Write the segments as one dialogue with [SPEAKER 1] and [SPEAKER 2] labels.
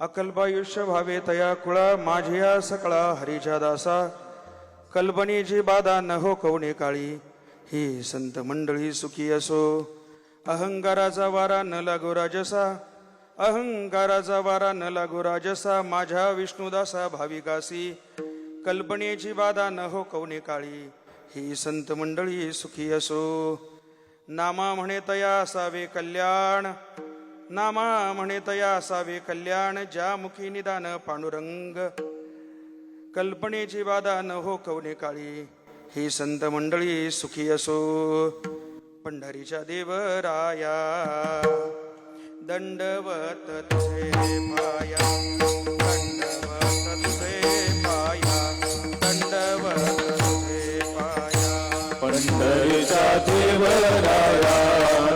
[SPEAKER 1] अकल्पायुष्य व्हावे तया कुळा माझिया सकळा हरीच्या दासा कल्पनेची बाधा न हो कवणे काळी ही संत मंडळी सुखी असो. अहंकाराचा वारा न लागो राजसा अहंकाराचा वारा न लागो राजसा माझ्या विष्णुदासा भाविकासी कल्पनेची बाधा न हो कवणे काळी ही संत मंडळी सुखी असो. नामा म्हणे तया असावे कल्याण नामा म्हणे तया असावे कल्याण ज्या मुखी निदान पांडुरंग कल्पनेची बाधा न हो कवणे काळी ही संत मंडळी सुखी असो. पंढरीच्या देवराया दंडवत तुझे पाया दंडवत तुझे पाया दंडवत तुझे पाया
[SPEAKER 2] पंढरीच्या देवराया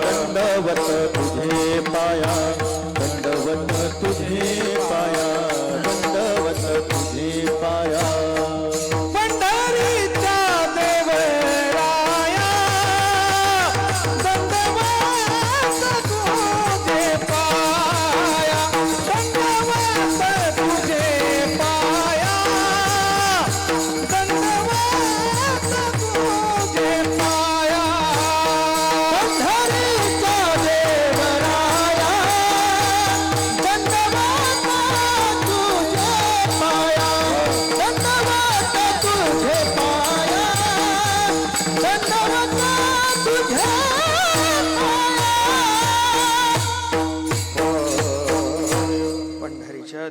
[SPEAKER 2] दंडवत तुझे पाया दंडवत तुझे पाया दंडवत तुझे पाया.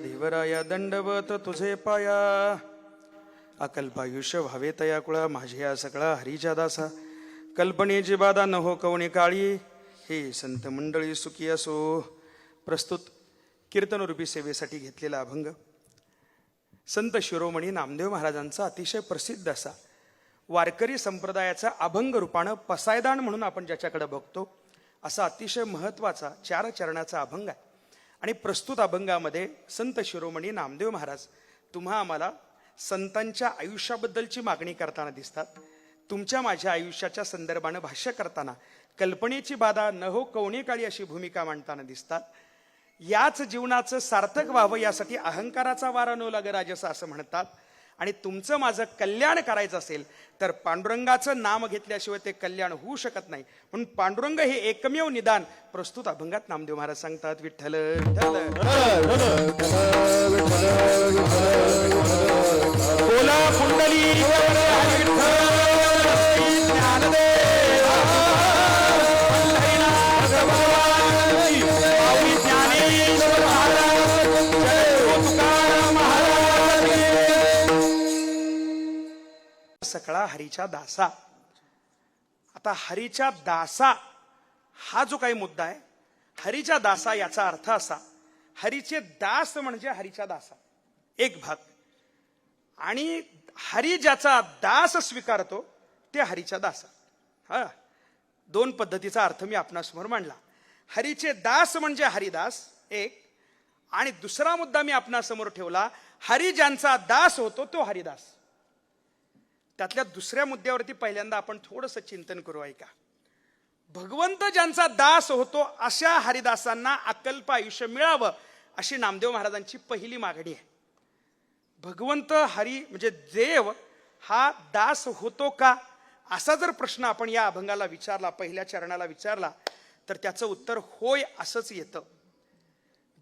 [SPEAKER 1] देवराया दंडवत तुझे पाया अकल्पायुष्य व्हावे तया कुळा माझ्या सकळा हरीच्या दासा कल्पनेची बाधा न हो कवणे काळी हे संत मंडळी सुखी असो. प्रस्तुत कीर्तनरूपी सेवेसाठी घेतलेला अभंग संत शिरोमणी नामदेव महाराजांचा अतिशय प्रसिद्ध असा वारकरी संप्रदायाचा अभंग रूपानं पसायदान म्हणून आपण ज्याच्याकडे बघतो असा अतिशय महत्त्वाचा 4 चरणाचा अभंग आहे. आणि प्रस्तुत अभंगामध्ये संत शिरोमणी नामदेव महाराज तुम्हा आम्हाला संतांच्या आयुष्याबद्दलची मागणी करताना दिसतात. तुमच्या माझ्या आयुष्याच्या संदर्भानं भाष्य करताना कल्पनेची बाधा न हो कवणे काळी अशी भूमिका मांडताना दिसतात. याच जीवनाचं सार्थक व्हावं यासाठी अहंकाराचा वारा न लाग राजसा असं म्हणतात. आणि तुमचं माझं कल्याण करायचं असेल तर पांडुरंगाचं नाम घेतल्याशिवाय ते कल्याण होऊ शकत नाही. म्हणून पांडुरंग हे एकमेव निदान प्रस्तुत अभंगात नामदेव महाराज सांगतात. विठ्ठल विठ्ठल बोला कुंडली सकळा हरीच्या दासा. आता हरीच्या दासा हा जो काही मुद्दा आहे हरीच्या दासा याचा अर्थ असा हरीचे दास म्हणजे हरीच्या दासा एक भाग आणि हरी ज्याचा दास स्वीकारतो ते हरीच्या दासा. हा 2 पद्धतीचा अर्थ मी आपणासमोर मांडला. हरीचे दास म्हणजे हरिदास एक आणि दुसरा मुद्दा मी आपणासमोर ठेवला हरी ज्यांचा दास होतो तो हरिदास. त्यातल्या दुसऱ्या मुद्द्यावरती पहिल्यांदा आपण थोडंसं चिंतन करू. ऐका. भगवंत ज्यांचा दास होतो अशा हरिदासांना अकल्प आयुष्य मिळावं अशी नामदेव महाराजांची पहिली मागणी आहे. भगवंत हरी म्हणजे देव हा दास होतो का असा जर प्रश्न आपण या अभंगाला विचारला पहिल्या चरणाला विचारला तर त्याचं उत्तर होय असंच येतं.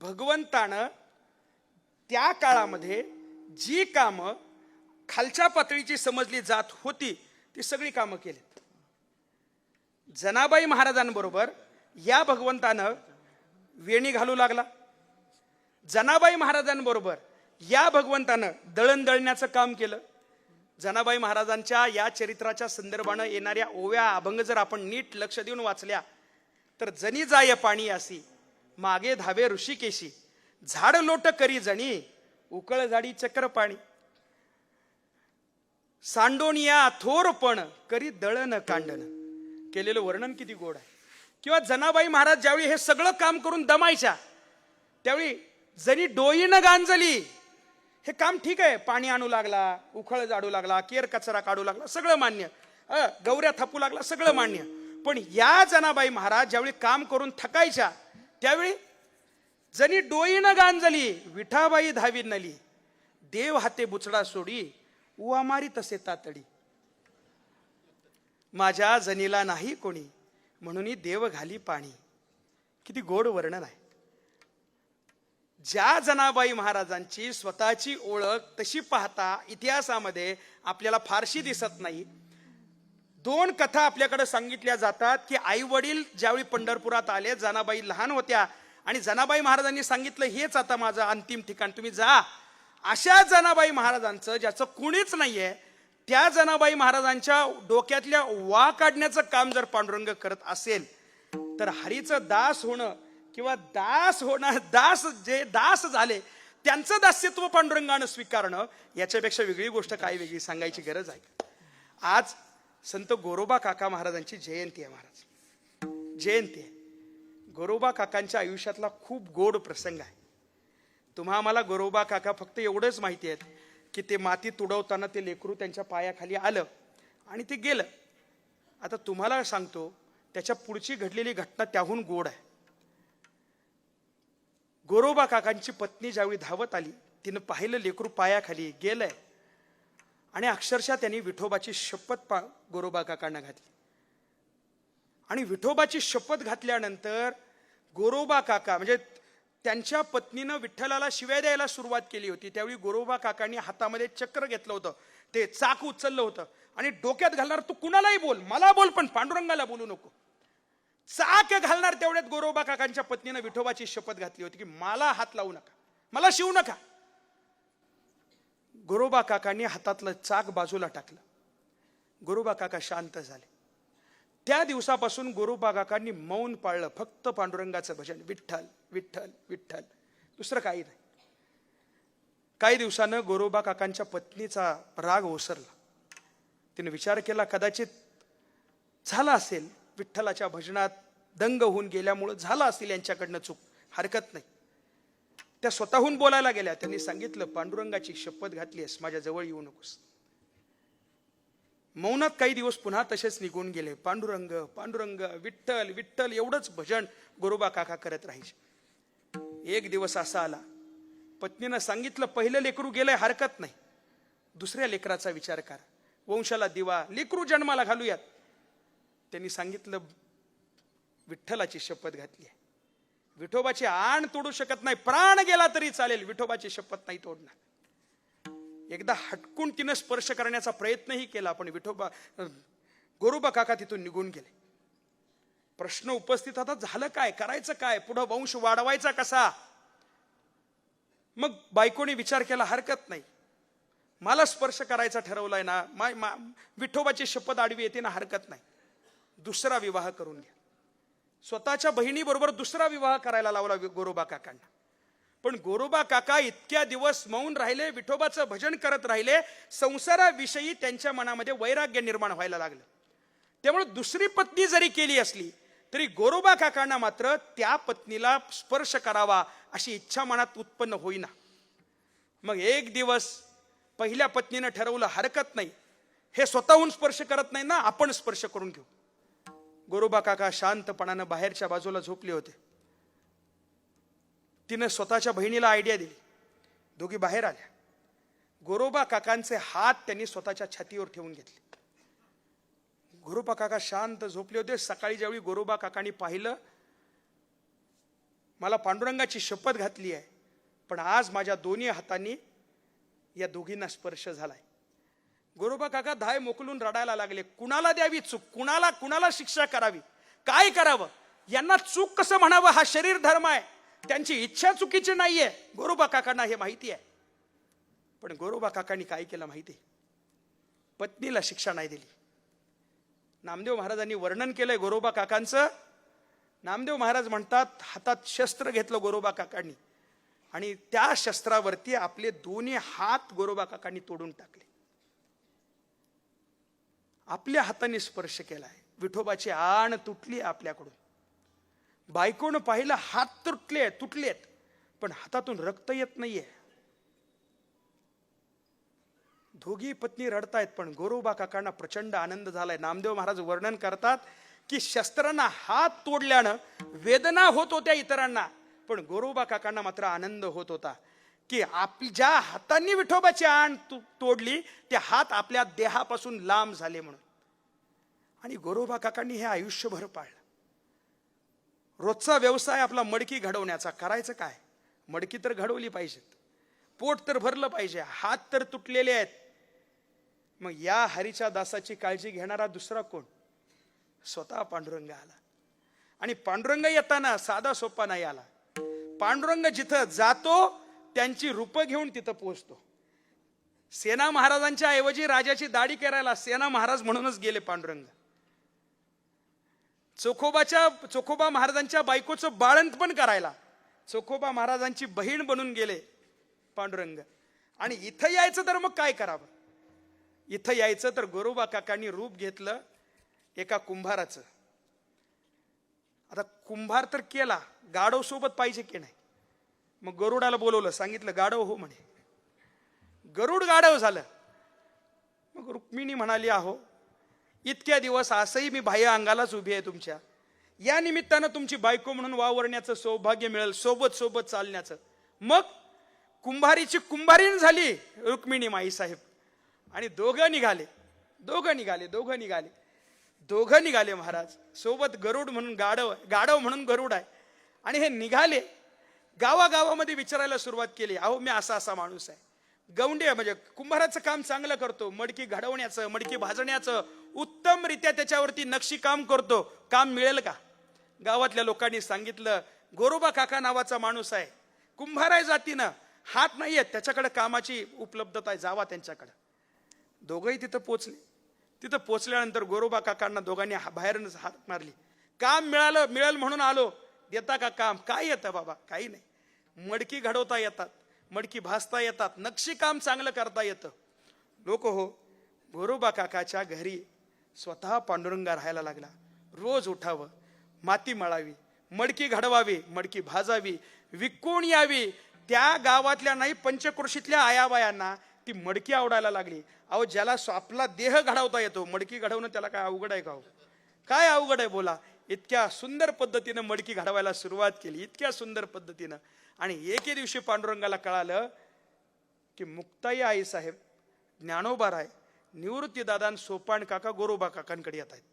[SPEAKER 1] भगवंतानं त्या काळामध्ये जी कामं खालच्या पातळीची समजली जात होती ती सगळी कामं केलीत. जनाबाई महाराजांबरोबर या भगवंतानं वेणी घालू लागला. जनाबाई महाराजांबरोबर या भगवंतानं दळण दळण्याचं काम केलं. जनाबाई महाराजांच्या या चरित्राच्या संदर्भानं येणाऱ्या ओव्या अभंग जर आपण नीट लक्ष देऊन वाचल्या तर जनी जाय पाणी असी मागे धावे ऋषिकेशी झाड लोट करी जणी उकळ झाडी चक्र पाणी सांडोनिया थोरपण करी दळण कांडण केलेलं वर्णन किती गोड आहे. किंवा जनाबाई महाराज ज्यावेळी हे सगळं काम करून दमायच्या त्यावेळी जरी डोईनं गांजली हे काम ठीक आहे. पाणी आणू लागला उखळ जाडू लागला केर कचरा काढू लागला सगळं मान्य. गौऱ्या थापू लागला सगळं मान्य. पण या जनाबाई महाराज ज्यावेळी काम करून थकायच्या त्यावेळी जणी डोईनं गांजली विठाबाई धावी नली, देव हाते बुचडा सोडी उवा मारी तसे तातडी. माझ्या जनीला नाही कोणी म्हणून देव घाली पाणी. किती गोड वर्णन आहे. ज्या जनाबाई महाराजांची स्वतःची ओळख तशी पाहता इतिहासामध्ये आपल्याला फारशी दिसत नाही. दोन कथा आपल्याकडे सांगितल्या जातात की आई वडील ज्यावेळी पंढरपुरात आले, जनाबाई लहान होत्या आणि जनाबाई महाराजांनी सांगितलं हेच आता माझं अंतिम ठिकाण, तुम्ही जा. अशा जनाबाई महाराजांचं ज्याचं कुणीच नाहीये, त्या जनाबाई महाराजांच्या डोक्यातल्या वा काढण्याचं काम जर पांडुरंग करत असेल तर हरीचं दास होणं किंवा दास होणं, दास झाले त्यांचं दास्यत्व पांडुरंगानं स्वीकारणं याच्यापेक्षा वेगळी गोष्ट काय वेगळी सांगायची गरज आहे. आज संत गोरोबा काका महाराजांची जयंती आहे. महाराज जयंती आहे. गोरोबा काकांच्या आयुष्यातला खूप गोड प्रसंग आहे. तुम्हा आम्हाला गोरोबा काका फक्त एवढंच माहिती आहे की ते माती तुडवताना ते लेकरू त्यांच्या पायाखाली आलं आणि ते गेलं. आता तुम्हाला सांगतो त्याच्या पुढची घडलेली घटना त्याहून गोड आहे. गोरोबा काकांची पत्नी ज्यावेळी धावत आली, तिनं पाहिलं लेकरू पायाखाली गेलंय आणि अक्षरशः त्यांनी विठोबाची शपथ गोरोबा काकांना घातली. आणि विठोबाची शपथ घातल्यानंतर गोरोबा काका म्हणजे त्यांच्या पत्नीनं विठ्ठलाला शिव्या द्यायला सुरुवात केली होती. त्यावेळी गोरोबा काकांनी हातामध्ये चक्र घेतलं होतं, ते चाक उचललं होतं आणि डोक्यात घालणार तू कुणालाही बोल, मला बोल पण पांडुरंगाला बोलू नको. चाक घालणार तेवढ्यात गोरोबा काकांच्या पत्नीनं विठोबाची शपथ घातली होती की मला हात लावू नका, मला शिवू नका. गोरोबा काकांनी हातातलं चाक बाजूला टाकलं. गोरोबा काका शांत झाले. त्या दिवसापासून गोरोबा काकांनी मौन पाळलं. फक्त पांडुरंगाचं भजन, विठ्ठल विठ्ठल विठ्ठल, दुसरं काही नाही. काही दिवसानं गोरोबा काकांच्या पत्नीचा राग ओसरला. तिने विचार केला कदाचित झाला असेल, विठ्ठलाच्या भजनात दंग होऊन गेल्यामुळं झाला असेल यांच्याकडनं चूक, हरकत नाही. त्या स्वतःहून बोलायला गेल्या. त्यांनी सांगितलं पांडुरंगाची शपथ घातली आहेस, माझ्या जवळ येऊ नकोस. मौनात काही दिवस पुन्हा तसेच निघून गेले. पांडुरंग पांडुरंग विठ्ठल विठ्ठल एवढंच भजन गोरोबा काका करत राहायचे. एक दिवस असा आला, पत्नीनं सांगितलं पहिलं लेकरू गेलंय, हरकत नाही, दुसऱ्या लेकराचा विचार करा, वंशाला दिवा, लेकरू जन्माला घालूयात. त्यांनी सांगितलं विठ्ठलाची शपथ घातली आहे, विठोबाची आण तोडू शकत नाही, प्राण गेला तरी चालेल, विठोबाची शपथ नाही तोडणार. एकदा हटकून तिनं स्पर्श करण्याचा प्रयत्नही केला पण गोरोबा काका तिथून निघून गेले. प्रश्न उपस्थित होता, झालं काय, करायचं काय, पुढं वंश वाढवायचा कसा. मग बायकोने विचार केला हरकत नाही, मला स्पर्श करायचा ठरवलाय ना, विठोबाची शपथ आडवी येते ना, हरकत नाही, दुसरा विवाह करून घ्या. स्वतःच्या बहिणीबरोबर दुसरा विवाह करायला लावला गोरोबा काकांना. पण गोरोबा काका इतक्या दिवस मौन राहिले, विठोबाचं भजन करत राहिले, संसाराविषयी त्यांच्या मनामध्ये वैराग्य निर्माण व्हायला लागलं. त्यामुळे दुसरी पत्नी जरी केली असली तरी गोरोबा काकांना मात्र त्या पत्नीला स्पर्श करावा अशी इच्छा मनात उत्पन्न होईना. मग एक दिवस पहिल्या पत्नीनं ठरवलं हरकत नाही, हे स्वतःहून स्पर्श करत नाही ना, आपण स्पर्श करून घेऊ. गोरोबा काका शांतपणानं बाहेरच्या बाजूला झोपले होते. तिनं स्वतःच्या बहिणीला आयडिया दिली. दोघी बाहेर आल्या. गोरोबा काकांचे हात त्यांनी स्वतःच्या छातीवर ठेवून घेतले. गोरोबा काका शांत झोपले होते. सकाळी ज्यावेळी गोरोबा काकांनी पाहिलं, मला पांडुरंगाची शपथ घातली आहे पण आज माझ्या दोन्ही हातांनी या दोघींना स्पर्श झालाय. गोरोबा काका धाय मोकलून रडायला लागले. कुणाला द्यावी चूक, कुणाला शिक्षा करावी, काय करावं, यांना चूक कसं म्हणावं, हा शरीर धर्म आहे, त्यांची इच्छा चुकीची नाहीये, गोरोबा काकांना हे माहिती आहे. पण गोरोबा काकांनी काय केलं माहिती, पत्नीला शिक्षा नाही दिली. नामदेव महाराजांनी वर्णन केलंय गोरोबा काकांचं. नामदेव महाराज म्हणतात हातात शस्त्र घेतलं गोरोबा काकांनी आणि त्या शस्त्रावरती आपले दोन्ही हात गोरोबा काकांनी तोडून टाकले. आपल्या हाताने स्पर्श केलाय, विठोबाची आण तुटली आपल्याकडून. बायकोनं पाहिलं हात तुटलेत पण हातातून रक्त येत नाहीये. दोघी पत्नी रडतायत पण गोरोबा काकांना प्रचंड आनंद झालाय. नामदेव महाराज वर्णन करतात की शस्त्रांना हात तोडल्यानं वेदना होत होत्या इतरांना, पण गोरोबा काकांना मात्र आनंद होत होता की आपली ज्या हातांनी विठोबाची आण तोडली ते हात आपल्या देहापासून लांब झाले म्हणून. आणि गोरोबा काकांनी हे आयुष्यभर पाळलं. रोजचा व्यवसाय आपला मडकी घडवण्याचा. करायचं काय? मडकी तर घडवली पाहिजेत, पोट तर भरलं पाहिजे, हात तर तुटलेले आहेत. मग या हरीच्या दासाची काळजी घेणारा दुसरा कोण? स्वतः पांडुरंग आला. आणि पांडुरंग येताना साधा सोपा नाही आला. पांडुरंग जिथं जातो त्यांची रूपं घेऊन तिथं पोहोचतो. सेना महाराजांच्या ऐवजी राजाची दाढी करायला सेना महाराज म्हणूनच गेले पांडुरंग. चोखोबा महाराजांच्या बायकोचं बाळंत पण करायला चोखोबा महाराजांची बहीण बनून गेले पांडुरंग. आणि इथं यायचं तर मग काय करावं? इथं यायचं तर गोरोबा काकांनी रूप घेतलं एका कुंभाराचं. आता कुंभार तर केला, गाढव सोबत पाहिजे की नाही? मग गरुडाला बोलवलं, सांगितलं गाढव हो म्हणे. गरुड गाढव झालं. मग रुक्मिणी म्हणाली, अहो इतक्या दिवस असंही मी बाह्य अंगालाच उभी आहे तुमच्या, या निमित्तानं तुमची बायको म्हणून वावरण्याचं सौभाग्य मिळेल, सोबत सोबत चालण्याचं. मग कुंभारीची कुंभारीण झाली रुक्मिणी माई साहेब. आणि दोघं निघाले महाराज सोबत. गरुड म्हणून गाढव म्हणून गरुड आहे. आणि हे निघाले गावागावामध्ये विचारायला सुरुवात केली, अहो मी असा माणूस आहे, गौंडे म्हणजे कुंभाराचं काम चांगलं करतो, मडकी घडवण्याचं, मडकी भाजण्याचं उत्तमरित्या त्याच्यावरती नक्षी काम करतो, काम मिळेल का? गावातल्या लोकांनी सांगितलं, गोरोबा काका नावाचा माणूस आहे, कुंभार आहे जातीनं, हात नाही आहेत, त्याच्याकडे कामाची उपलब्धता आहे, जावा त्यांच्याकडे. दोघंही तिथं पोचले. तिथं पोचल्यानंतर गोरोबा काकांना दोघांनी बाहेरच हात मारली. काम मिळेल म्हणून आलो, देता का काम? काय येतं बाबा? काही नाही. मडकी घडवता येतात, मडकी भाजता येतात, नक्षी काम चांगलं करता येतं. लोक हो, गोरोबा काकाच्या घरी स्वतः पांडुरंग राहायला लागला. रोज उठावं, माती मळावी, मडकी घडवावी, मडकी भाजावी, विकून यावी. त्या गावातल्या नाही पंचक्रोशीतल्या आयाबायांना ती मडकी आवडायला लागली. अहो ज्याला आपला देह घडवता येतो, मडकी घडवणं त्याला काय अवघड आहे का? हो काय अवघड आहे बोला? इतक्या सुंदर पद्धतीनं मडकी घडवायला सुरुवात केली, इतक्या सुंदर पद्धतीनं. आणि एके दिवशी पांडुरंगाला कळालं की मुक्ताई आई साहेब, ज्ञानोबाराय, निवृत्तीदादा, सोपान काका गोरोबा काकांकडे येत आहेत.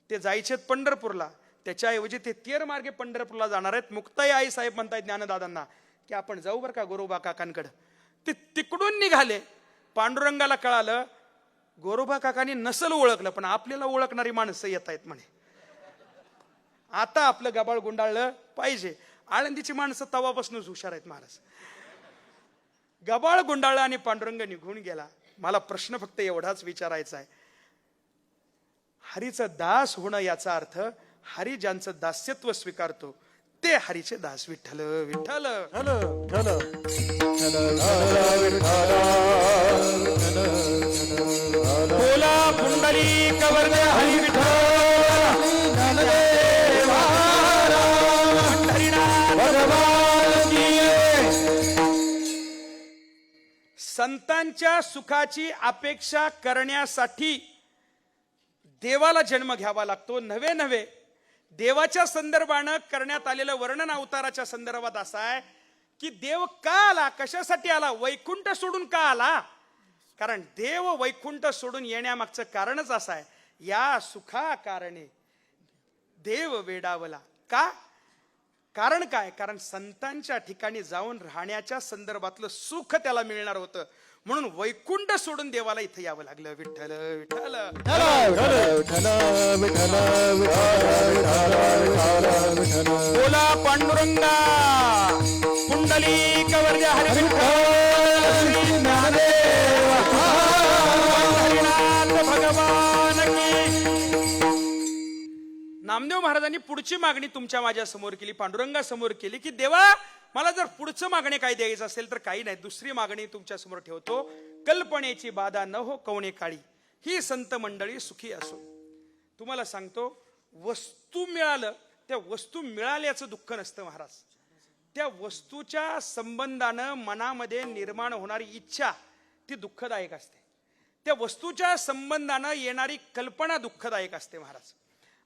[SPEAKER 1] ते जायचेत पंढरपूरला, त्याच्याऐवजी ते तेर मार्गे पंढरपूरला जाणार आहेत. मुक्ताई आई साहेब म्हणतायत ज्ञानदादांना की आपण जाऊ बरं का गोरोबा काकांकडे. ते तिकडून निघाले. पांडुरंगाला कळालं गोरोबा काकांनी नसल ओळखलं, पण आपल्याला ओळखणारी माणसं येत आहेत म्हणे. आता आपलं गबाळ गुंडाळलं पाहिजे. आळंदीची माणसं तवापासूनच हुशार आहेत महाराज. गबाळ गुंडाळलं आणि पांडुरंग निघून गेला. मला प्रश्न फक्त एवढाच विचारायचा आहे, हरीचं दास होणं याचा अर्थ हरी ज्यांचं दास्यत्व स्वीकारतो ते हरीचे दास. विठ्ठल विठ्ठल बोला पुंडलिक वरदे हरी विठ्ठल. संतांच्या सुखाची अपेक्षा करण्यासाठी देवाला जन्म घ्यावा लागतो. नवे देवाच्या संदर्भानं करण्यात आलेलं वर्णन अवताराच्या संदर्भात असं आहे की देव का आला, कशासाठी आला, वैकुंठ सोडून का आला? कारण देव वैकुंठ सोडून येण्यामागचं कारणच असं आहे, या सुखा कारणे देव वेडावला. का? कारण काय? कारण संतांच्या ठिकाणी जाऊन राहण्याच्या संदर्भातलं सुख त्याला मिळणार होतं, म्हणून वैकुंठ सोडून देवाला इथं यावं लागलं. विठ्ठल विठ्ठल बोला पांडुरंगा पुंडलिक वरदे हरी भगवान की. नामदेव महाराजांनी पुढची मागणी तुमच्या माझ्या समोर केली, पांडुरंगा समोर केली की देवा मला जर पुढचं मागणी काय द्यायचं असेल तर काही नाही, दुसरी मागणी तुमच्या समोर ठेवतो. कल्पनेची बाधा न हो कवणे काळी, ही संत मंडळी सुखी असो. तुम्हाला सांगतो, वस्तू मिळालं, त्या वस्तू मिळाल्याचं दुःख नसतं महाराज. त्या वस्तूच्या संबंधानं मनामध्ये निर्माण होणारी इच्छा ती दुःखदायक असते. त्या वस्तूच्या संबंधानं येणारी कल्पना दुःखदायक असते महाराज.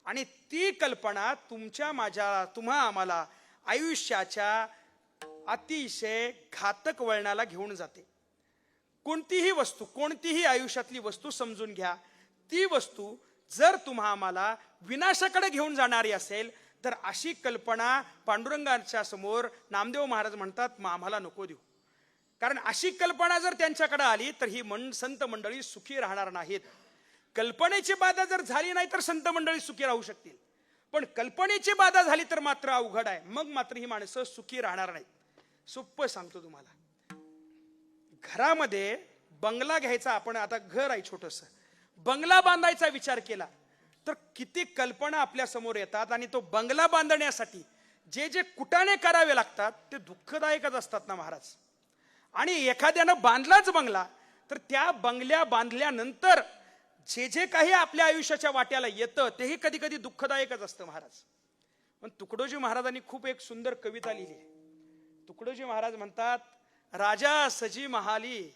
[SPEAKER 1] आणि ती कल्पना तुम्हा आम्हाला आयुष्याच्या अतिशय घातक वळणाला घेऊन जाते. कोणतीही वस्तू, कोणतीही आयुष्यातली वस्तू समजून घ्या, ती वस्तू जर आम्हाला विनाशाकडे घेऊन जाणारी असेल तर अशी कल्पना पांडुरंगाच्या समोर नामदेव महाराज म्हणतात मग आम्हाला नको देऊ. कारण अशी कल्पना जर त्यांच्याकडे आली तर ही संत मंडळी सुखी राहणार नाहीत. कल्पनेची बाधा जर झाली नाही तर संत मंडळी सुखी राहू शकतील, पण कल्पनेची बाधा झाली तर मात्र अवघड आहे. मग मात्र ही माणसं सुखी राहणार नाहीत. सोपं सांगतो तुम्हाला, घरामध्ये बंगला घ्यायचा, आपण आता घर आहे छोटस, बंगला बांधायचा विचार केला तर किती कल्पना आपल्या समोर येतात आणि तो बंगला बांधण्यासाठी जे जे कुटाणे करावे लागतात ते दुःखदायकच असतात ना महाराज. आणि एखाद्यानं बांधलाच बंगला तर त्या बंगल्या बांधल्यानंतर जे जे काही आपल्या आयुष्याच्या वाट्याला येतं तेही कधी कधी दुःखदायकच असतं महाराज. पण तुकडोजी महाराजांनी खूप एक सुंदर कविता लिहिली आहे. तुकडोजी महाराज म्हणतात, राजा सजी महाली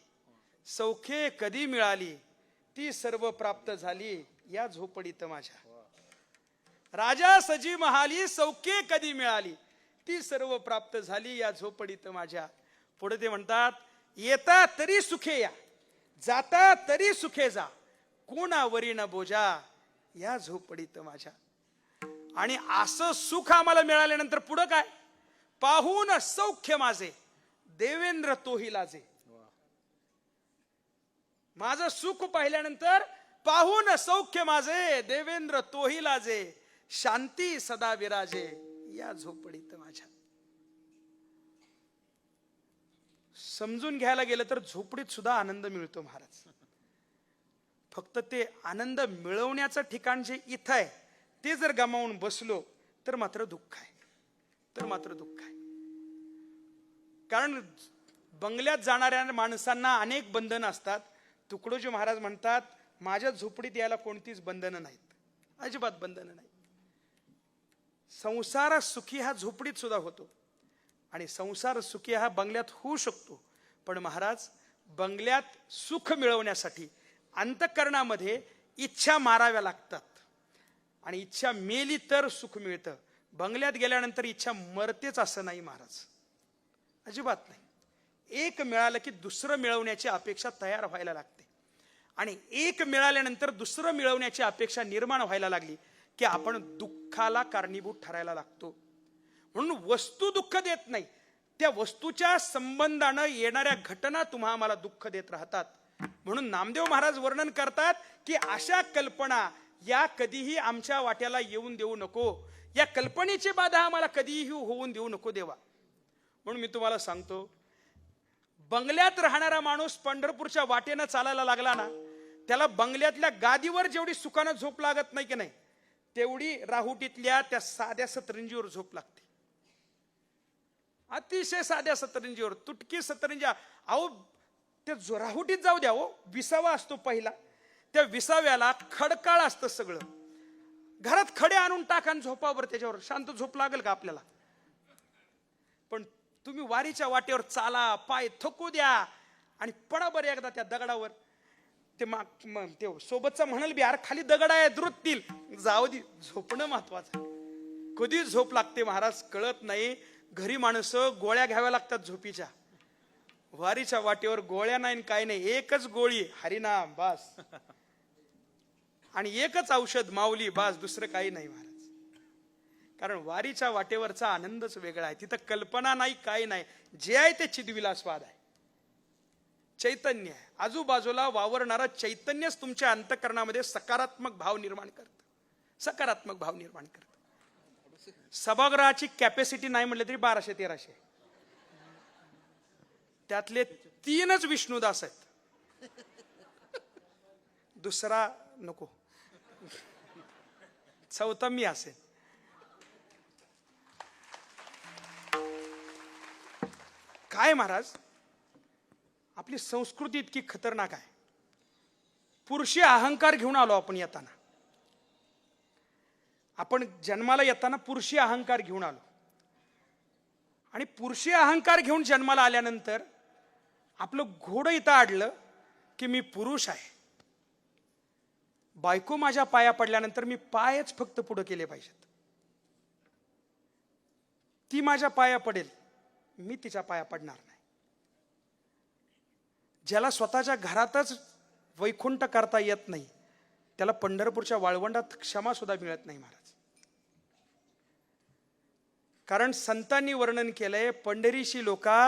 [SPEAKER 1] सौखे कधी मिळाली, ती सर्व प्राप्त झाली या झोपडीत माझ्या. राजा सजी महाली सौखे कधी मिळाली, ती सर्व प्राप्त झाली या झोपडीत माझ्या. पुढे ते म्हणतात, येता तरी सुखे या, जाता तरी सुखे जा, कोणावरी न बोजा या झोपडीत माझ्या. आणि असं सुख आम्हाला मिळाल्यानंतर पुढं काय, पाहून सौख्य माझे देवेंद्र तोही लाजे. माझं सुख पाहिल्यानंतर पाहून सौख्य माझे देवेंद्र तोही लाजे, शांती सदा विराजे या झोपडीत माझ्या. समजून घ्यायला गेलं तर झोपडीत सुद्धा आनंद मिळतो महाराज. फक्त ते आनंद मिळवण्याचं ठिकाण जे इथं आहे ते जर गमावून बसलो तर मात्र दुःख आहे, तर मात्र दुःख आहे. कारण बंगल्यात जाणाऱ्या माणसांना अनेक बंधनं असतात. तुकडोजी महाराज म्हणतात, माझ्या झोपडीत यायला कोणतीच बंधनं नाहीत, अजिबात बंधनं नाहीत. संसार सुखी हा झोपडीत सुद्धा होतो आणि संसार सुखी हा बंगल्यात होऊ शकतो. पण महाराज, बंगल्यात सुख मिळवण्यासाठी अंतःकरणामध्ये इच्छा माराव्या लागतात आणि इच्छा मेली तर सुख मिळतं. बंगल्यात गेल्यानंतर इच्छा मरतेच असं नाही महाराज, अजिबात नाही. एक मिळालं की दुसरं मिळवण्याची अपेक्षा तयार व्हायला लागते आणि एक मिळाल्यानंतर दुसरं मिळवण्याची अपेक्षा निर्माण व्हायला लागली की आपण दुःखाला कारणीभूत ठरायला लागतो. म्हणून वस्तू दुःख देत नाही, त्या वस्तूच्या संबंधानं येणाऱ्या घटना आम्हाला दुःख देत राहतात. म्हणून नामदेव महाराज वर्णन करतात की अशा कल्पना या कधीही आमच्या वाट्याला येऊन देऊ नको, या कल्पनेची बाधा आम्हाला कधीही होऊन देऊ नको देवा. म्हणून मी तुम्हाला सांगतो, बंगल्यात राहणारा माणूस पंढरपूरच्या वाटेनं चालायला लागला ना, त्याला बंगल्यातल्या गादीवर जेवढी सुखानं झोप लागत नाही की नाही, तेवढी राहुटीतल्या त्या साध्या सतरंजीवर झोप लागते. अतिशय साध्या सतरंजीवर, तुटकी सतरंजी. अहो त्या राहुटीत जाऊ द्या, हो विसावा असतो पहिला, त्या विसाव्याला खडकाळ असतं सगळं. घरात खडे आणून टाका आणि झोपावर, त्याच्यावर शांत झोप लागेल का आपल्याला? पण तुम्ही वारीच्या वाटेवर चाला, पाय थकू द्या आणि पडा बरं एकदा त्या दगडावर. ते सोबतचा म्हणाल बी, यार खाली दगड आहे द्रुततील, जाऊ दे, झोपणं महत्वाचं. कधी झोप लागते महाराज कळत नाही. घरी माणसं गोळ्या घ्याव्या लागतात झोपीच्या. वारीच्या वाटेवर गोळ्या नाही काय नाही, एकच गोळी हरिनाम बास, आणि एकच औषध माऊली बास, दुसरं काही नाही महाराज. कारण वारीच्या वाटेवरचा आनंदच वेगळा आहे. तिथं कल्पना नाही, काही नाही, जे आहे ते चिदविलासवाद आहे, चैतन्य आहे. आजूबाजूला वावरणारा चैतन्यच तुमच्या अंतःकरणामध्ये सकारात्मक भाव निर्माण करतं, सकारात्मक भाव निर्माण करतं. सभागृहाची कॅपॅसिटी नाही म्हटलं तरी 1200-1300, त्यातले 3च विष्णुदास आहेत, दुसरा नको, चौथा मी असेल. काय महाराज, आपली संस्कृती इतकी खतरनाक आहे. पुरुषी अहंकार घेऊन आलो आपण येताना, आपण जन्माला येताना पुरुषी अहंकार घेऊन आलो आणि पुरुषी अहंकार घेऊन जन्माला आल्यानंतर आपलं घोडं इथं अडलं की मी पुरुष आहे. बायको माझ्या पाया पडल्यानंतर मी पायच फक्त पुढे केले पाहिजेत. ती माझ्या पाया पडेल, मी तिच्या पाया पडणार नाही. ज्याला स्वतःच्या घरातच वैकुंठ करता येत नाही, त्याला पंढरपूरच्या वाळवंटात क्षमा सुद्धा मिळत नाही महाराज. कारण संतांनी वर्णन केलंय, पंढरीशी लोका,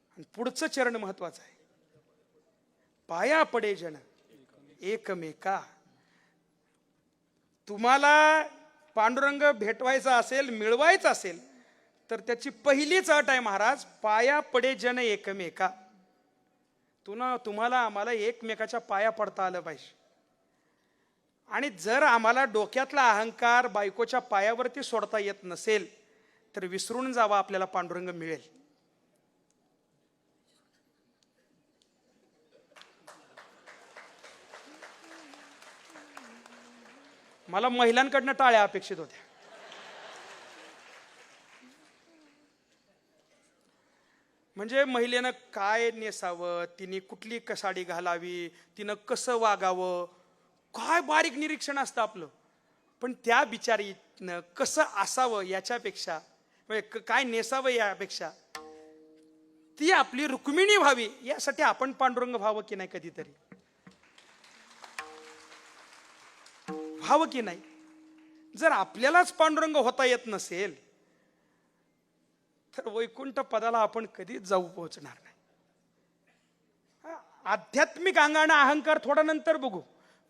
[SPEAKER 1] आणि पुढचं चरण महत्वाचं आहे, पाया पडे जन एकमेका. तुम्हाला पांडुरंग भेटवायचा असेल, मिळवायचा असेल, तर त्याची पहिलीच अट आहे महाराज, पाया पडे जन एकमेका. तुम्हाला आम्हाला एकमेकाच्या पाया पडता आलं पाहिजे. आणि जर आम्हाला डोक्यातला अहंकार बायकोच्या पायावरती सोडता येत नसेल, तर विसरून जावा, आपल्याला पांडुरंग मिळेल. मला महिलांकडनं टाळ्या अपेक्षित होत्या. म्हणजे महिलेनं काय नेसावं, तिने कुठली साडी घालावी, तिनं कसं वागावं, काय बारीक निरीक्षण असतं आपलं. पण त्या बिचारीनं कसं असावं याच्यापेक्षा, म्हणजे काय नेसावं यापेक्षा, ती आपली रुक्मिणी व्हावी यासाठी आपण पांडुरंग व्हावं की नाही, कधीतरी व्हावं की नाही. जर आपल्यालाच पांडुरंग होता येत नसेल, तर वैकुंठ पदाला आपण कधीच जाऊ पोहोचणार नाही. आध्यात्मिक अंगाने अहंकार थोडा नंतर बघू,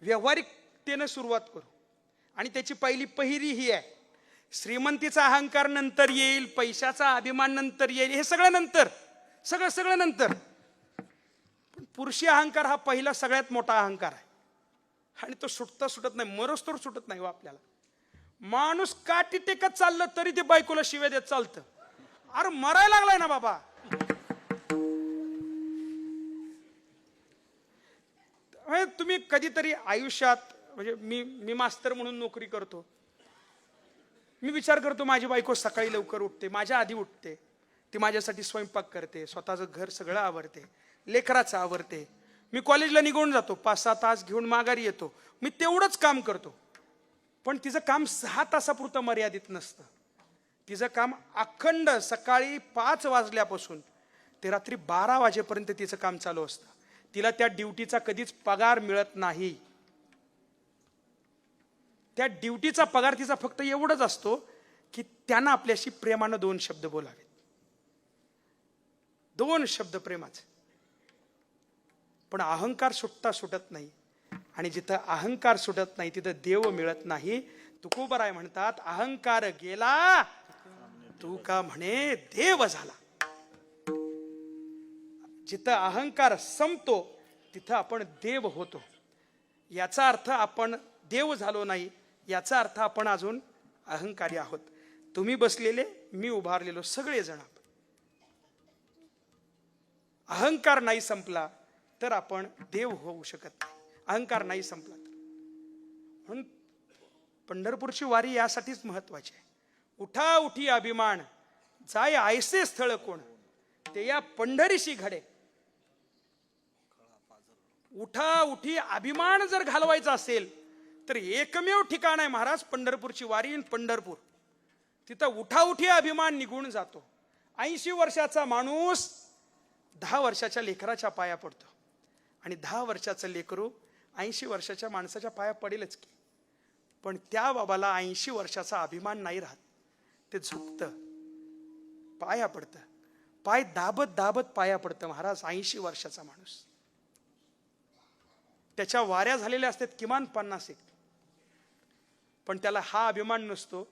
[SPEAKER 1] व्यावहारिकतेने सुरुवात करू. आणि त्याची पहिली पहिरी ही आहे, श्रीमंतीचा अहंकार नंतर येईल, पैशाचा अभिमान नंतर येईल, हे सगळं नंतर, सगळं नंतर. पण पुरुषी अहंकार हा पहिला सगळ्यात मोठा अहंकार आहे. आणि तो सुटत नाही, मरोस्तोर सुटत नाही हो आपल्याला. माणूस काठी टेकत चाललं तरी ते बायकोला शिव्या देत चालतं. अरे मरायला लागलाय ना बाबा. तुम्ही कधीतरी आयुष्यात, म्हणजे मी मास्तर म्हणून नोकरी करतो, मी विचार करतो, माझी बायको सकाळी लवकर उठते, माझ्या आधी उठते, ती माझ्यासाठी स्वयंपाक करते, स्वतःचं घर सगळं आवरते, लेकराचं आवरते. मी कॉलेजला निघून जातो, 5-6 तास घेऊन माघारी येतो, मी तेवढंच काम करतो. पण तिचं काम 6 तासापुरतं मर्यादित नसतं. तिचं काम अखंड सकाळी 5 वाजल्यापासून ते रात्री 12 वाजेपर्यंत तिचं काम चालू असतं. तिला त्या ड्युटीचा कधीच पगार मिळत नाही. त्या ड्युटीचा पगार तिचा फक्त एवढंच असतो की त्यानं आपल्याशी प्रेमानं 2 शब्द बोलावेत. 2 शब्द प्रेमाचे. पण अहंकार सुटत नाही. आणि जिथं अहंकार सुटत नाही तिथं देव मिळत नाही. तुकोबराय म्हणतात, अहंकार गेला तू का म्हणे देव झाला. जिथं अहंकार संपतो तिथं आपण देव होतो. याचा अर्थ आपण देव झालो नाही, याचा अर्थ आपण अजून अहंकारी आहोत. तुम्ही बसलेले, मी उभारलेलो, सगळेजण आपण. अहंकार नाही संपला तर आपण देव होऊ शकत नाही. अहंकार नाही संपला तर. म्हणून पंढरपूरची वारी यासाठीच महत्वाची आहे. उठा उठी अभिमान, जाय ऐसे स्थळ कोण, ते या पंढरीशी घडे. उठा उठी अभिमान जर घालवायचा असेल तर एकमेव ठिकाण आहे महाराज, पंढरपूरची वारी. पंढरपूर, तिथं उठा उठी अभिमान निघून जातो. 80 वर्षाचा माणूस 10 वर्षाच्या लेकराच्या पाया पडतो. आणि 10 वर्षाचं लेकरू 80 वर्षाच्या माणसाच्या पाया पडेलच की. पण त्या बाबाला 80 वर्षाचा अभिमान नाही राहत. ते झुकतं, पाया पडतं, पाय दाबत दाबत पाया पडतं महाराज. 80 वर्षाचा माणूस, त्याच्या वाऱ्या झालेल्या असतात किमान 50 एक. पण त्याला हा अभिमान नसतो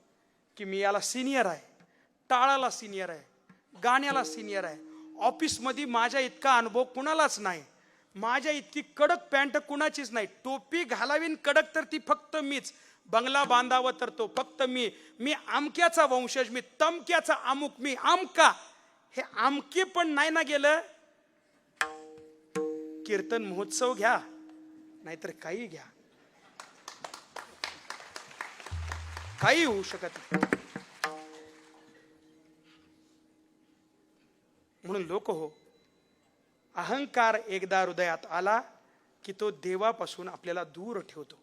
[SPEAKER 1] की मी याला सिनियर आहे, टाळाला सिनियर आहे, गाण्याला सिनियर आहे, ऑफिसमध्ये माझ्या इतका अनुभव कुणालाच नाही, माझ्या इतकी कडक पॅन्ट कुणाचीच नाही, टोपी घालावीन कडक तर ती फक्त मीच, बंगला बांधावं तर तो फक्त मी आमक्याचा वंशज, मी तमक्याचा अमुक, मी आमका. हे आमके पण नाही ना गेलं. कीर्तन महोत्सव घ्या नाहीतर काही घ्या, काही होऊ शकत नाही. म्हणून लोक हो, अहंकार एकदा हृदयात आला की तो देवापासून आपल्याला दूर ठेवतो.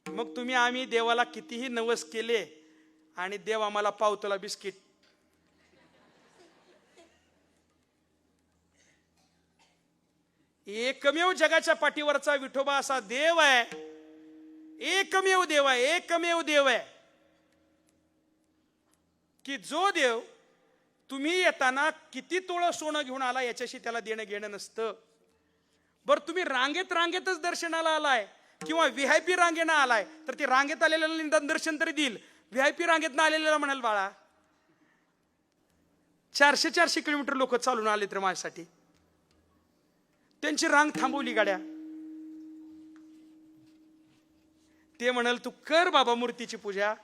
[SPEAKER 1] मग आम्ही देवाला कितीही नवस केले, आणि देव आम्हाला पावतोला बिस्किट. एकमेव जगाच्या पाठीवरचा विठोबा असा देव आहे, एकमेव देव आहे, एकमेव देव आहे की जो देव तुम्ही येताना किती तोळं सोनं घेऊन आला याच्याशी त्याला देणं घेणं नसतं. बरं तुम्ही रांगेतच दर्शनाला आलाय किंवा व्हीआयपी रांगेनं आलाय तर ते रांगेत आलेल्याला निदान दर्शन तरी देईल. व्हीआयपी रांगेतनं आलेल्याला म्हणाल बाळा 400 किलोमीटर लोक चालून आले तर माझ्यासाठी, त्यांची रांग थांबवली गाड्या. ते म्हणाल तू कर बाबा मूर्तीची पूजा,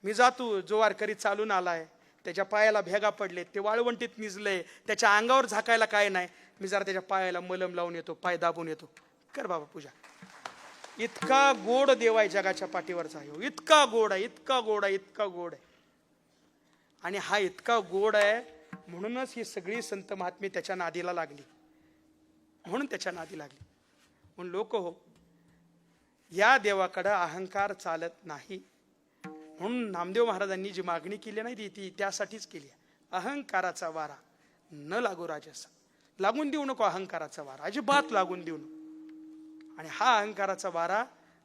[SPEAKER 1] मी जातो. जो वारकरी चालून आलाय त्याच्या पायाला भेगा पडले, ते वाळवंटीत निजलंय, त्याच्या अंगावर झाकायला काय नाही, मी जरा त्याच्या पायाला मलम लावून येतो, पाय दाबून येतो, कर बाबा पूजा. इतका गोड देव आहे जगाच्या पाठीवरचा, इतका गोड आहे, इतका गोड आहे, इतका गोड आहे. आणि हा इतका गोड आहे म्हणूनच ही सगळी संत महात्मे त्याच्या नादीला लागली, म्हणून त्याच्या नादी लागली. म्हणून लोक हो, या देवाकडे अहंकार चालत नाही. म्हणून नामदेव महाराजांनी जी मागणी केली नाही ती त्यासाठीच केली. अहंकाराचा वारा न लागू राजसा, लागून देऊ नको अहंकाराचा वारा, अजिबात लागून देऊ नको. आणि हा अहंकाराचा वारा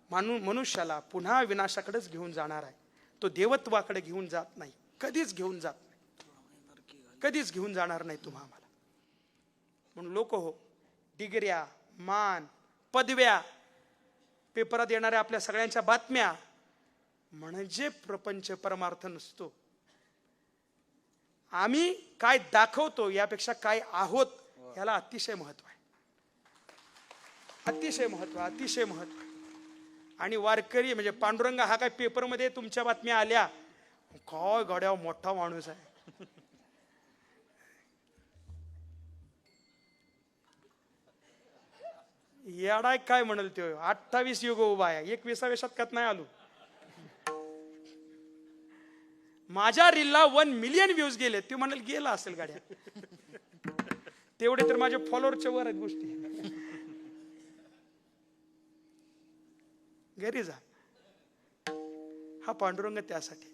[SPEAKER 1] मनुष्याला पुन्हा विनाशाकडेच घेऊन जाणार आहे. तो देवत्वाकडे घेऊन जात नाही, कधीच घेऊन जात नाही, कधीच घेऊन जाणार नाही तुम्हा आम्हाला. म्हणून लोक हो, डिग्र्या, मान, पदव्या, पेपरात येणाऱ्या आपल्या सगळ्यांच्या बातम्या म्हणजे प्रपंच परमार्थ नसतो. आम्ही काय दाखवतो यापेक्षा काय आहोत याला अतिशय महत्व आहे, अतिशय महत्व, अतिशय महत्व. आणि वारकरी म्हणजे पांडुरंग हा काय पेपरमध्ये तुमच्या बातम्या आल्या, काय गड्या मोठा माणूस आहे. येडाय काय म्हणाल ते, 28 युग उभा आहे, 21व्या शतकात नाही आलो. माझ्या रीलला 1 मिलियन व्ह्यूज गेले, ते म्हणाल गेला असेल गाड्या. तेवढे तर माझ्या फॉलोअरच्या वर आहेत गोष्टी. घरी जा. हा पांडुरंग त्यासाठी.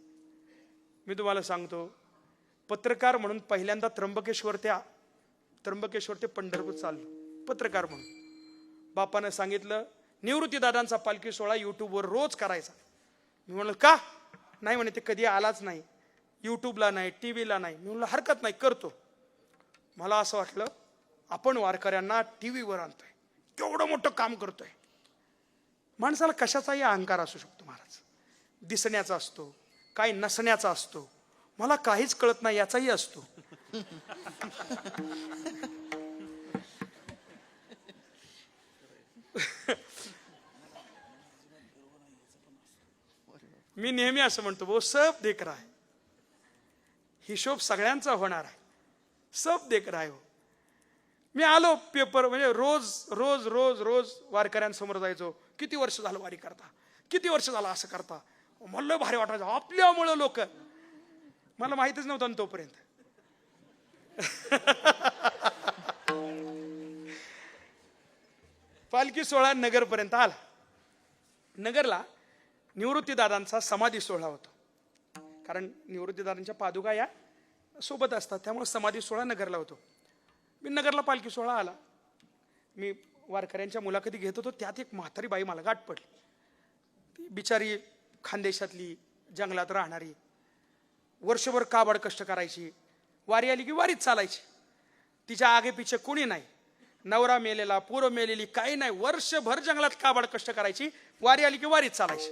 [SPEAKER 1] मी तुम्हाला सांगतो, पत्रकार म्हणून पहिल्यांदा त्र्यंबकेश्वर ते पंढरपूर चाललो पत्रकार म्हणून. बापानं सांगितलं निवृत्ती दादांचा पालखी सोहळा युट्यूबवर रोज करायचा. मी म्हणलं का नाही, म्हणे ते कधी आलाच नाही, युट्यूबला नाही, टीव्हीला नाही. मी म्हणलं हरकत नाही, करतो. मला असं वाटलं आपण वारकऱ्यांना टीव्हीवर आणतोय, केवढं मोठं काम करतोय. माणसाला कशाचाही अहंकार असू शकतो महाराज, दिसण्याचा असतो, काही नसण्याचा असतो, मला काहीच कळत नाही याचाही असतो. मी नेहमी असं म्हणतो, वो सब देख रहा है, हिशोब सगळ्यांचा होणार आहे, सब देख रहा है हो. मी आलो पेपर म्हणजे रोज रोज रोज रोज वारकऱ्यांसमोर जायचो. किती वर्ष झालं वारी करता, किती वर्ष झालं असं करता. मला भारी वाटायचं आपल्यामुळं लोक, मला माहितच नव्हतं तोपर्यंत. पालखी सोहळा नगरपर्यंत आला. नगरला निवृत्तीदादांचा समाधी सोहळा होता, कारण निवृत्तीदादांच्या पादुका या सोबत असतात, त्यामुळे समाधी सोहळा नगरला होतो. मी नगरला पालखी सोहळा आला, मी वारकऱ्यांच्या मुलाखती घेत होतो. त्यात एक म्हातारी बाई मला गाठ पडली. ती बिचारी खानदेशातली, जंगलात राहणारी, वर्षभर काबाड कष्ट करायची, वारी आली की वारीत चालायची. तिच्या आगे पिछे कोणी नाही, नवरा मेलेला, पोरं मेलेली, काही नाही, वर्षभर जंगलात काबाड कष्ट करायची, वारी आली की वारीत चालायची.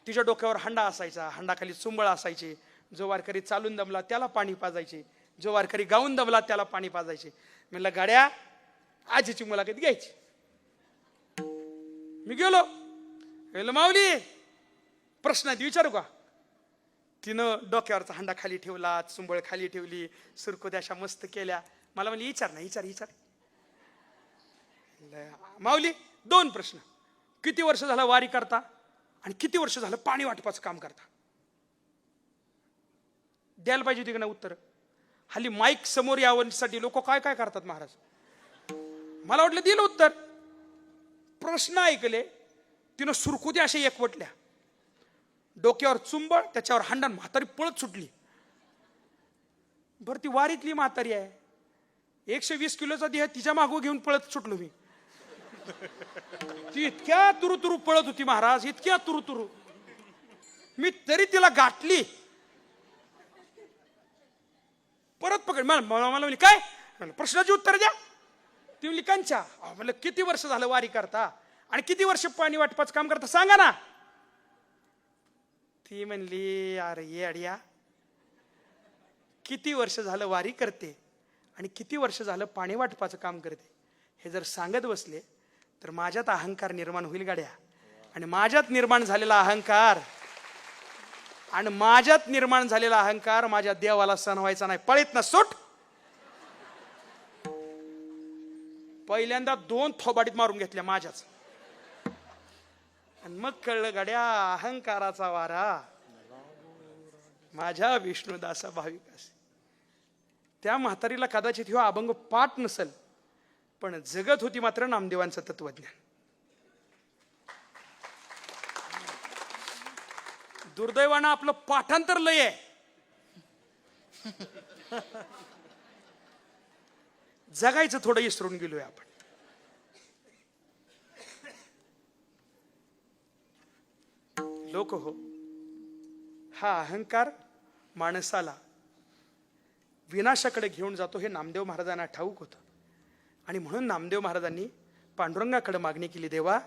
[SPEAKER 1] तिच्या डोक्यावर हंडा असायचा, हंडाखाली चुंबळ असायचे. जो वारकरी चालून दमला त्याला पाणी पाजायचे, जो वारकरी गाऊन दमला त्याला पाणी पाजायचे. म्हणलं गाड्या आजीची मुलाखत घ्यायची. मी गेलो, माऊली प्रश्न आहे विचारू का. तिनं डोक्यावरचा हंडा खाली ठेवला, चुंबळ खाली ठेवली, सुरकुत्या अशा मस्त केल्या. मला म्हणली विचार ना, विचार. माऊली 2 प्रश्न, किती वर्ष झालं वारी करता आणि किती वर्ष झालं पाणी वाटपाचं काम करता. द्यायला पाहिजे होती का ना उत्तर. हल्ली माईक समोर यावण्यासाठी लोक काय काय करतात महाराज. मला वाटलं दिलं उत्तर. प्रश्न ऐकले, तिनं सुरकुत्या अशा एकवटल्या. डोक्यावर चुंबळ, त्याच्यावर हांडण, म्हातारी पळत सुटली. बरं ती वारीतली म्हातारी आहे, 120 किलोचा देह तिच्या मागो घेऊन पळत सुटलो मी. ती इतक्या तुरुतुरु पळत होती महाराज, इतक्या तुरुतुरु. मी तरी तिला गाठली. परत पकड मला म्हणली काय, प्रश्नाची उत्तर द्या. ती म्हणली कंचा. म्हणलं किती वर्ष झालं वारी करता आणि किती वर्ष पाणी वाटपाचं काम करता सांगा ना. ती म्हणली अरे ये अडिया, किती वर्ष झालं वारी करते आणि किती वर्ष झालं पाणी वाटपाचं काम करते हे जर सांगत बसले तर माझ्यात अहंकार निर्माण होईल गाड्या. आणि माझ्यात निर्माण झालेला अहंकार माझ्या देवाला सण व्हायचा नाही. पळीत ना सुट. पहिल्यांदा 2 थोबाडीत मारून घेतल्या माझ्याच. आणि मग कळलं गाड्या, अहंकाराचा वारा माझ्या विष्णुदासा भाविकास. त्या म्हातारीला कदाचित ह्यो अभंग पाठ नसल, पण जगत होती मात्र नामदेवांचं तत्वज्ञान. दुर्दैवानं आपलं पाठांतर लय आहे. जगायचं थोडं विसरून गेलोय आपण. लोक हो, हा अहंकार माणसाला विनाशाकडे घेऊन जातो हे नामदेव महाराजांना ठाऊक होतं. आणि म्हणून नामदेव महाराजांनी पांडुरंगाकडे मागणी केली, देवा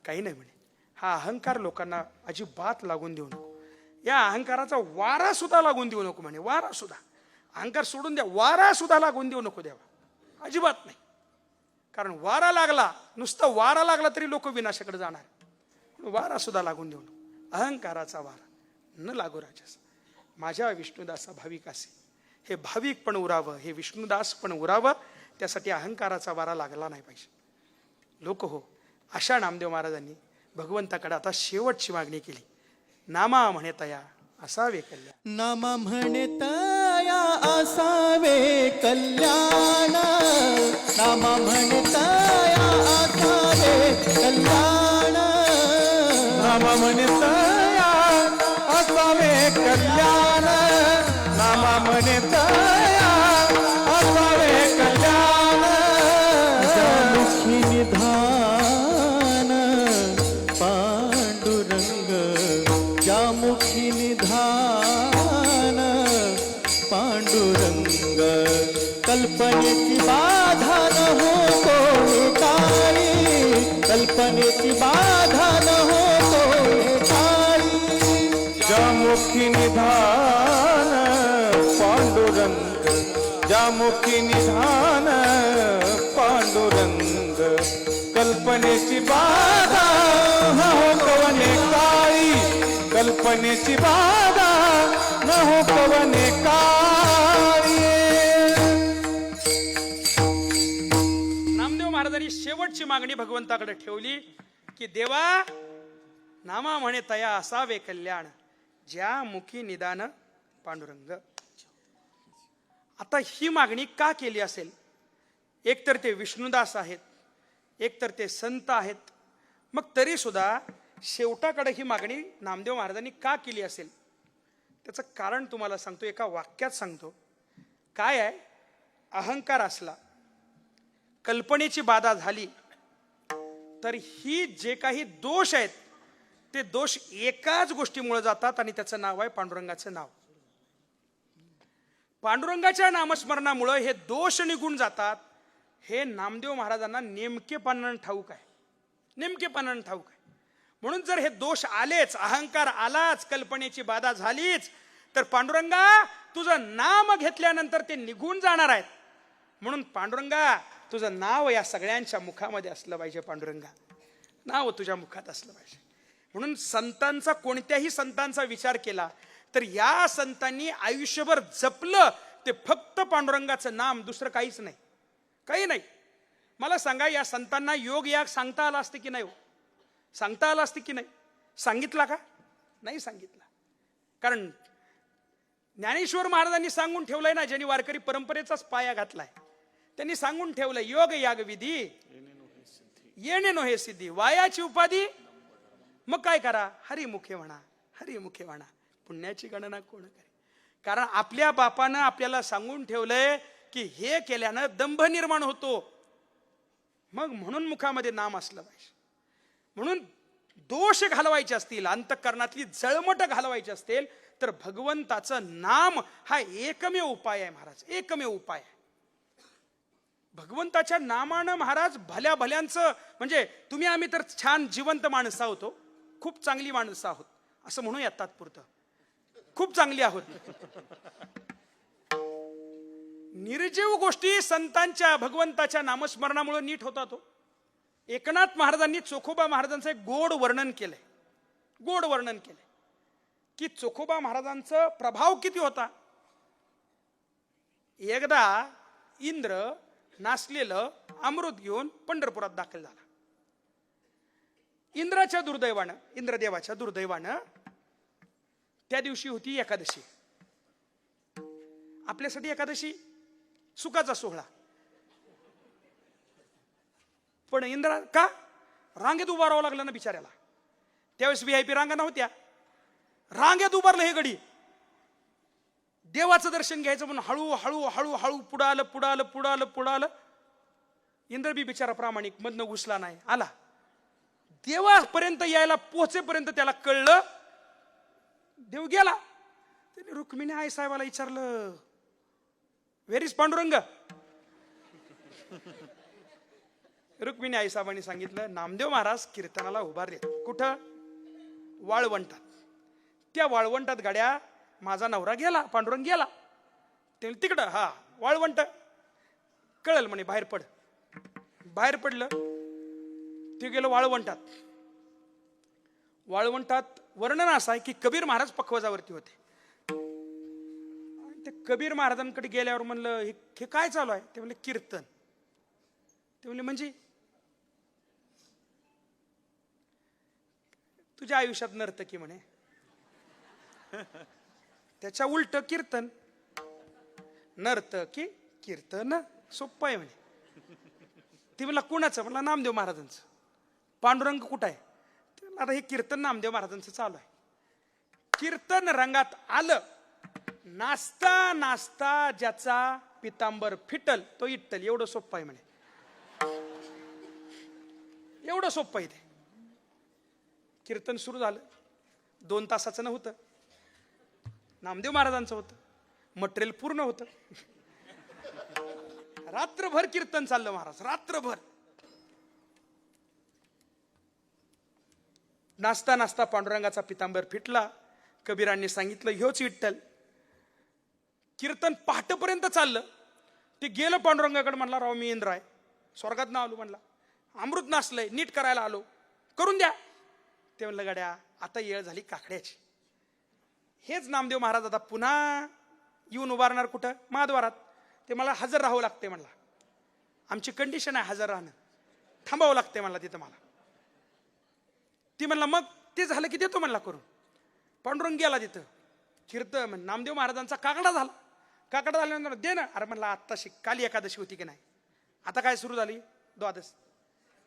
[SPEAKER 1] काही नाही म्हणे, हा अहंकार लोकांना अजिबात लागून देऊ नको. या अहंकाराचा वारा सुद्धा लागून देऊ नको म्हणे. वारा सुद्धा, अहंकार सोडून द्या, वारा सुद्धा लागून देऊ नको देवा, अजिबात नाही. कारण वारा लागला, नुसतं वारा लागला तरी लोक विनाशाकडे जाणार. वारा सुद्धा लागून देऊ नको. अहंकाराचा वारा न लागू राजास. माझ्या विष्णुदासा भाविकासे, हे भाविक पण उरावं, हे विष्णुदास पण उरावं, त्यासाठी अहंकाराचा वारा लागला नाही पाहिजे. लोक हो, अशा नामदेव महाराजांनी भगवंताकडे आता शेवटची मागणी केली. नामा म्हणे तया असावे कल्याण.
[SPEAKER 2] नामा म्हणे तया असावे कल्याण. नामा म्हणे तया असावे कल्याण. नामा म्हणे तया असावे कल्याण. नामा म्हणे तया असावे कल्याण. मुखी निधान पांडुरंग, मुखी निधान पांडुरंग. कल्पनेची बाधा न हो कोणी काही, कल्पनेची बाधा न हो कोणी काही. ज्यामुखी निधान पांडुरंग, ज्यामुखी निधान पांडुरंग. कल्पनेची बाधा न हो कोणी काही, कल्पनेची बाधा न हो कवने काही.
[SPEAKER 1] नामदेव महाराजांनी शेवटची मागणी भगवंताकडे ठेवली की देवा, नामा म्हणे तया असावे कल्याण, ज्या मुखी निदान पांडुरंग. आता ही मागणी का केली असेल? एकतर ते विष्णुदास आहेत, एकतर ते संत आहेत. मग तरी सुद्धा शेवटाकडे ही मागणी नामदेव महाराजांनी का केली असेल त्याचं कारण तुम्हाला सांगतो, एका वाक्यात सांगतो. काय आहे? अहंकार असला, कल्पनेची बाधा झाली, तर ही जे काही दोष आहेत ते दोष एकाच गोष्टीमुळे जातात आणि त्याचं नाव आहे पांडुरंगाचं नाव. पांडुरंगाच्या नामस्मरणामुळे हे दोष निघून जातात. हे नामदेव महाराजांना नेमकेपणानं ठाऊक आहे, नेमकेपणानं ठाऊक आहे. म्हणून जर हे दोष आलेच, अहंकार आलाच, कल्पनेची बाधा झालीच, तर पांडुरंगा तुझं नाम घेतल्यानंतर ते निघून जाणार आहेत. म्हणून पांडुरंगा तुझं नाव या सगळ्यांच्या मुखामध्ये असलं पाहिजे. पांडुरंगा नाव तुझ्या मुखात असलं पाहिजे. म्हणून संतांचा, कोणत्याही संतांचा विचार केला तर या संतांनी आयुष्यभर जपलं ते फक्त पांडुरंगाचं नाम, दुसरं काहीच नाही, काही नाही. मला सांगा, या संतांना योग याग सांगता आला असते की नाही? सांगता आला असते की नाही? सांगितला का? नाही सांगितला. कारण ज्ञानेश्वर महाराजांनी सांगून ठेवलंय ना, ज्यांनी वारकरी परंपरेचाच पाया घातलाय, त्यांनी सांगून ठेवलंय, योग याग विधी येणे नो हे सिद्धी, वायाची उपाधी. मग काय करा? हरिमुखे म्हणा, हरी मुखे वाणा, पुण्याची गणना कोण करे. कारण आपल्या बापानं आपल्याला सांगून ठेवलंय की हे केल्यानं दंभ निर्माण होतो. मग म्हणून मुखामध्ये नाम असलं पाहिजे. म्हणून दोष घालवायचे असतील, अंतःकरणातली जळमट घालवायची असतील, तर भगवंताचं नाम हा एकमेव उपाय आहे महाराज, एकमेव उपाय आहे. भगवंताच्या नामानं महाराज भल्या भल्यांचं, म्हणजे तुम्ही आम्ही तर छान जिवंत माणसं आहोत, खूप चांगली माणसं आहोत असं म्हणूया तात्पुरतं, खूप चांगली आहोत. निर्जीव गोष्टी संतांच्या भगवंताच्या नामस्मरणामुळे नीट होतात. एकनाथ महाराजांनी चोखोबा महाराजांचं एक गोड वर्णन केलंय, गोड वर्णन केलंय की चोखोबा महाराजांचा प्रभाव किती होता. एकदा इंद्र नासलेलं अमृत घेऊन पंढरपुरात दाखल झाला. इंद्राच्या दुर्दैवानं, इंद्रदेवाच्या दुर्दैवानं त्या दिवशी होती एकादशी. आपल्यासाठी एकादशी सुखाचा सोहळा, पण इंद्रा का रांगेत उभा राहावं लागलं ना बिचाऱ्याला. त्यावेळेस VIP रांगा नव्हत्या, रांगेत उभारलं हे गडी. देवाचं दर्शन घ्यायचं म्हणून हळू हळू हळू हळू पुढं आलं, पुढं आलं, पुढं आलं, पुढं आलं. इंद्र बी बिचारा प्रामाणिक मधनं घुसला नाही, आला. देवापर्यंत यायला पोहोचेपर्यंत त्याला कळलं देव गेला. त्याने रुक्मिणी आई साहेबाला विचारलं, व्हेर इज पांडुरंग. रुक्मिणी आई साहेबांनी सांगितलं, नामदेव महाराज कीर्तनाला उभारले. कुठं? वाळवंटात. त्या वाळवंटात गाड्या माझा नवरा गेला, पांडुरंग गेला. ते तिकडं हा वाळवंट. कळलं म्हणे बाहेर पड. बाहेर पडलं, ते गेलं वाळवंटात. वाळवंटात वर्णन असं आहे की कबीर महाराज पखवाजावरती होते. ते कबीर महाराजांकडे गेल्यावर म्हणलं, हे काय चालू आहे? ते म्हणले कीर्तन. ते म्हणले म्हणजे तुझ्या आयुष्यात नर्तकी म्हणे, त्याच्या उलट कीर्तन. नर्तकी कीर्तन सोप्प आहे म्हणे. ती म्हणला कुणाचं? म्हणला नामदेव महाराजांचं. पांडुरंग कुठं आहे? आता हे कीर्तन नामदेव महाराजांचं चालू आहे. कीर्तन रंगात आलं. नाचता नाचता ज्याचा पितांबर फिटल तो इट्टल. एवढं सोप्प आहे म्हणे, एवढं सोप्प आहे ते. कीर्तन सुरू झालं. 2 तासाचं नव्हतं, नामदेव महाराजांचं होतं. मटेरियल पूर्ण होतं. रात्रभर कीर्तन चाललं महाराज, रात्रभर. नाचता नाचता पांडुरंगाचा पितांबर फिटला. कबीरांनी सांगितलं ह्योच विठ्ठल. कीर्तन पहाटेपर्यंत चाललं. ते गेलं पांडुरंगाकडे, म्हणला राव मी इंद्र आहे, स्वर्गात ना आलो. म्हणला अमृत नाचलंय, नीट करायला आलो, करून द्या. ते म्हणलं गाड्या आता येळ झाली काकड्याची. हेच नामदेव महाराज आता पुन्हा येऊन उभारणार कुठं? महाद्वारात. ते मला हजर राहावं लागते म्हणला. आमची कंडिशन आहे हजर राहणं, थांबावं लागते म्हणला तिथं मला. ती म्हणला मग ते झालं की देतो म्हणला करून. पांडुरंग गेला तिथं. कीर्तन नामदेव महाराजांचा काकडा झाला. काकडा झाल्यानंतर दे ना. अरे म्हणला आत्ताशी काली एकादशी होती की नाही, आता काय सुरू झाली? द्वादशी.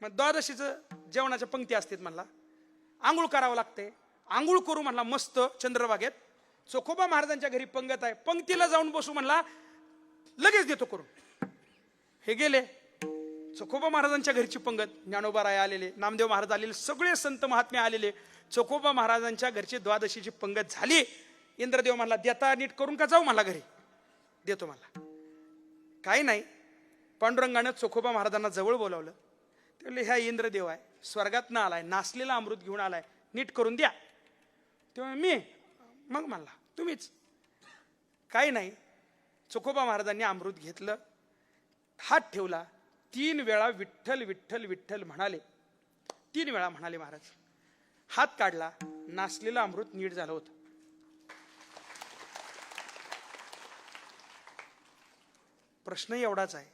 [SPEAKER 1] मग द्वादशीचं जेवणाच्या पंक्ती असतात म्हणला. आंघोळ करावं लागते. आंघोळ करू म्हणला मस्त चंद्रभागेत. चोखोबा महाराजांच्या घरी पंगत आहे, पंक्तीला जाऊन बसू म्हणला, लगेच देतो करून. हे गेले. चोखोबा महाराजांच्या घरची पंगत, ज्ञानोबा राय आलेले, नामदेव महाराज आलेले, सगळे संत महात्मे आलेले. चोखोबा महाराजांच्या घरची द्वादशीची पंगत झाली. इंद्रदेव म्हणला देता नीट करून का जाऊ म्हणला घरी? देतो म्हणला. काही नाही. पांडुरंगानं चोखोबा महाराजांना जवळ बोलावलं. ते म्हणले ह्या इंद्रदेव आहे, स्वर्गातनं आलाय, नासलेला अमृत घेऊन आलाय, नीट करून द्या. तेव्हा मी मग म्हणला तुम्हीच. काही नाही. चोखोबा महाराजांनी अमृत घेतलं, हात ठेवला, 3 वेळा विठ्ठल विठ्ठल विठ्ठल म्हणाले. 3 वेळा म्हणाले महाराज. हात काढला, नासलेलं अमृत नीट झालं होतं. प्रश्न एवढाच आहे,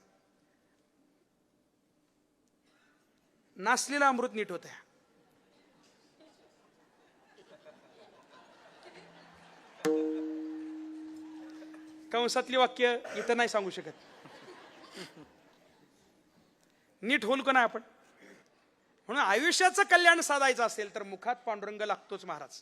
[SPEAKER 1] नासलेलं अमृत नीट होत आहे. कंसातली वाक्य इथं नाही सांगू शकत. नीट होल का नाही आपण? म्हणून आयुष्याचं कल्याण साधायचं असेल तर मुखात पांडुरंग लागतोच महाराज.